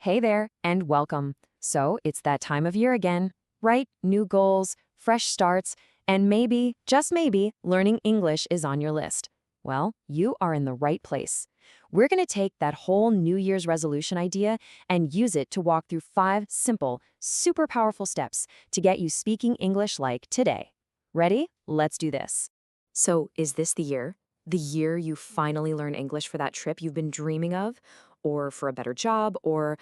Hey there, and welcome. So, it's that time of year again, right? New goals, fresh starts, and maybe, just maybe, learning English is on your list. Well, you are in the right place. We're going to take that whole New Year's resolution idea and use it to walk through 5 simple, super powerful steps to get you speaking English like today. Ready? Let's do this. So, is this the year? The year you finally learn English for that trip you've been dreaming of? Or for a better job? Or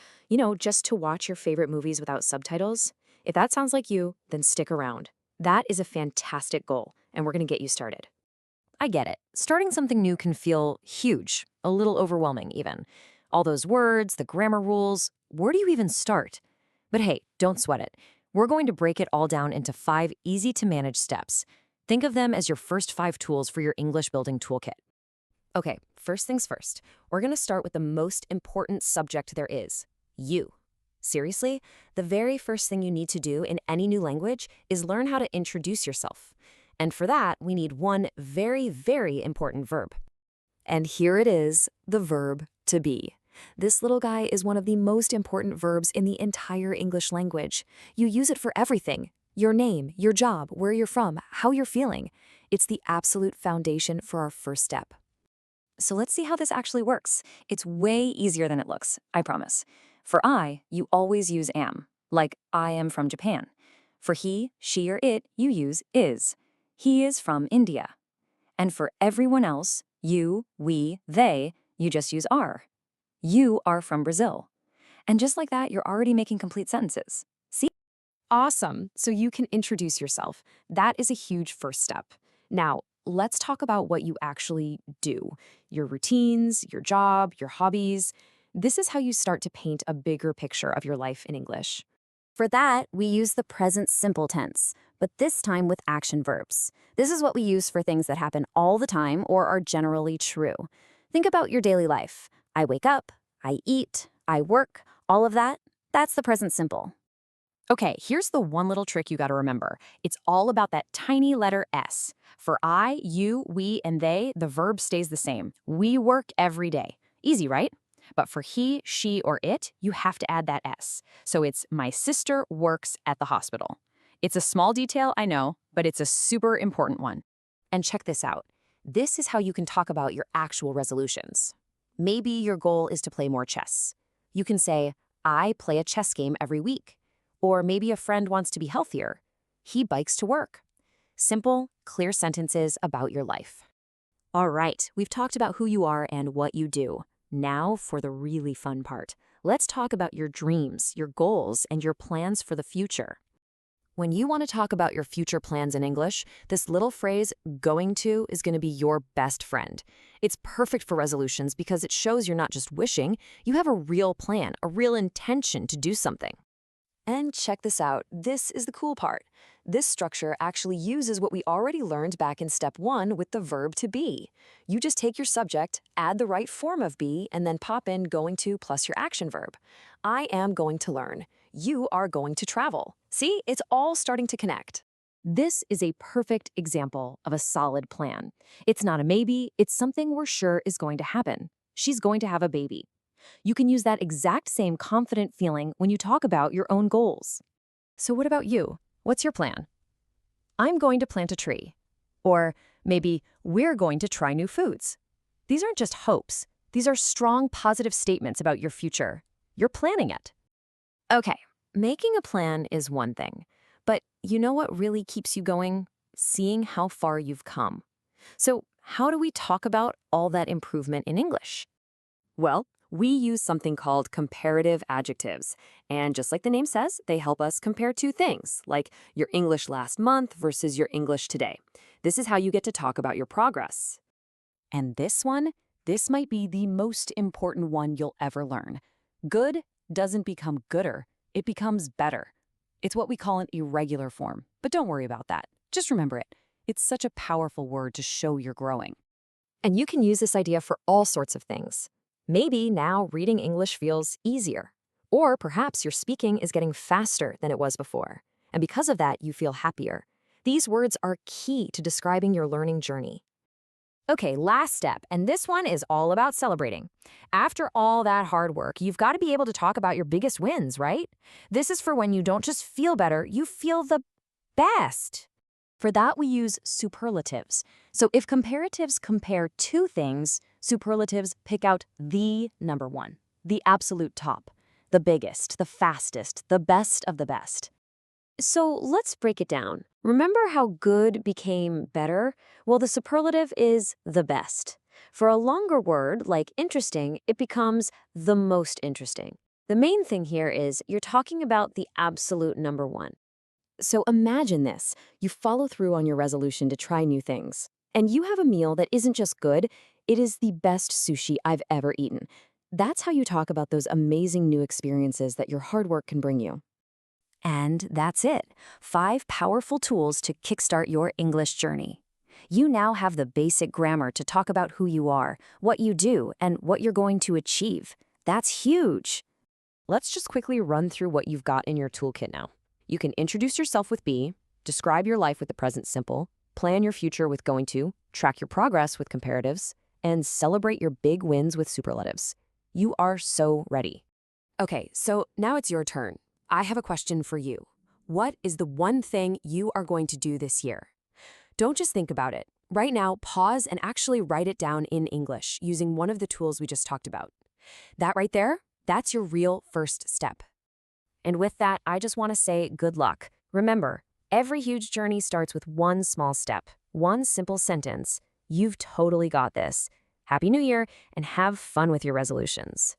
just to watch your favorite movies without subtitles? If that sounds like you, then stick around. That is a fantastic goal, and we're going to get you started. I get it. Starting something new can feel huge, a little overwhelming even. All those words, the grammar rules, where do you even start? But hey, don't sweat it. We're going to break it all down into 5 easy-to-manage steps. Think of them as your first 5 tools for your English building toolkit. Okay, first things first. We're going to start with the most important subject there is, you. Seriously, the very first thing you need to do in any new language is learn how to introduce yourself. And for that, we need one very, very important verb. And here it is, the verb to be. This little guy is one of the most important verbs in the entire English language. You use it for everything. Your name, your job, where you're from, how you're feeling. It's the absolute foundation for our first step. So let's see how this actually works. It's way easier than it looks, I promise. For I, you always use am, like I am from Japan. For he, she, or it, you use is. He is from India. And for everyone else, you, we, they, you just use are. You are from Brazil. And just like that, you're already making complete sentences. See? Awesome. So you can introduce yourself. That is a huge first step. Now, let's talk about what you actually do. Your routines, your job, your hobbies. This is how you start to paint a bigger picture of your life in English. For that, we use the present simple tense, but this time with action verbs. This is what we use for things that happen all the time or are generally true. Think about your daily life. I wake up, I eat, I work, all of that. That's the present simple. Okay, here's the one little trick you got to remember. It's all about that tiny letter S. For I, you, we, and they, the verb stays the same. We work every day. Easy, right? But for he, she, or it, you have to add that S. So it's my sister works at the hospital. It's a small detail, I know, but it's a super important one. And check this out. This is how you can talk about your actual resolutions. Maybe your goal is to play more chess. You can say, I play a chess game every week. Or maybe a friend wants to be healthier. He bikes to work. Simple, clear sentences about your life. All right, we've talked about who you are and what you do. Now for the really fun part. Let's talk about your dreams, your goals, and your plans for the future. When you want to talk about your future plans in English, this little phrase, going to, is going to be your best friend. It's perfect for resolutions because it shows you're not just wishing, you have a real plan, a real intention to do something. And check this out. This is the cool part. This structure actually uses what we already learned back in step 1 with the verb to be. You just take your subject, add the right form of be, and then pop in going to plus your action verb. I am going to learn. You are going to travel. See, it's all starting to connect. This is a perfect example of a solid plan. It's not a maybe, it's something we're sure is going to happen. She's going to have a baby. You can use that exact same confident feeling when you talk about your own goals. So what about you? What's your plan? I'm going to plant a tree. Or maybe we're going to try new foods. These aren't just hopes. These are strong, positive statements about your future. You're planning it. Okay, making a plan is one thing. But you know what really keeps you going? Seeing how far you've come. So how do we talk about all that improvement in English? Well, we use something called comparative adjectives. And just like the name says, they help us compare 2 things, like your English last month versus your English today. This is how you get to talk about your progress. And this might be the most important one you'll ever learn. Good doesn't become gooder, it becomes better. It's what we call an irregular form, but don't worry about that. Just remember it. It's such a powerful word to show you're growing. And you can use this idea for all sorts of things. Maybe now reading English feels easier. Or perhaps your speaking is getting faster than it was before. And because of that, you feel happier. These words are key to describing your learning journey. Okay, last step, and this one is all about celebrating. After all that hard work, you've got to be able to talk about your biggest wins, right? This is for when you don't just feel better, you feel the best. For that, we use superlatives. So if comparatives compare two things, superlatives pick out the number one, the absolute top, the biggest, the fastest, the best of the best. So let's break it down. Remember how good became better? Well, the superlative is the best. For a longer word, like interesting, it becomes the most interesting. The main thing here is you're talking about the absolute number one. So imagine this. You follow through on your resolution to try new things. And you have a meal that isn't just good, it is the best sushi I've ever eaten. That's how you talk about those amazing new experiences that your hard work can bring you. And that's it. 5 powerful tools to kickstart your English journey. You now have the basic grammar to talk about who you are, what you do, and what you're going to achieve. That's huge. Let's just quickly run through what you've got in your toolkit now. You can introduce yourself with be, describe your life with the present simple, plan your future with going to, track your progress with comparatives, and celebrate your big wins with superlatives. You are so ready. Okay, so now it's your turn. I have a question for you. What is the one thing you are going to do this year? Don't just think about it. Right now, pause and actually write it down in English using one of the tools we just talked about. That right there, that's your real first step. And with that, I just want to say good luck. Remember, every huge journey starts with one small step, one simple sentence. You've totally got this. Happy New Year and have fun with your resolutions.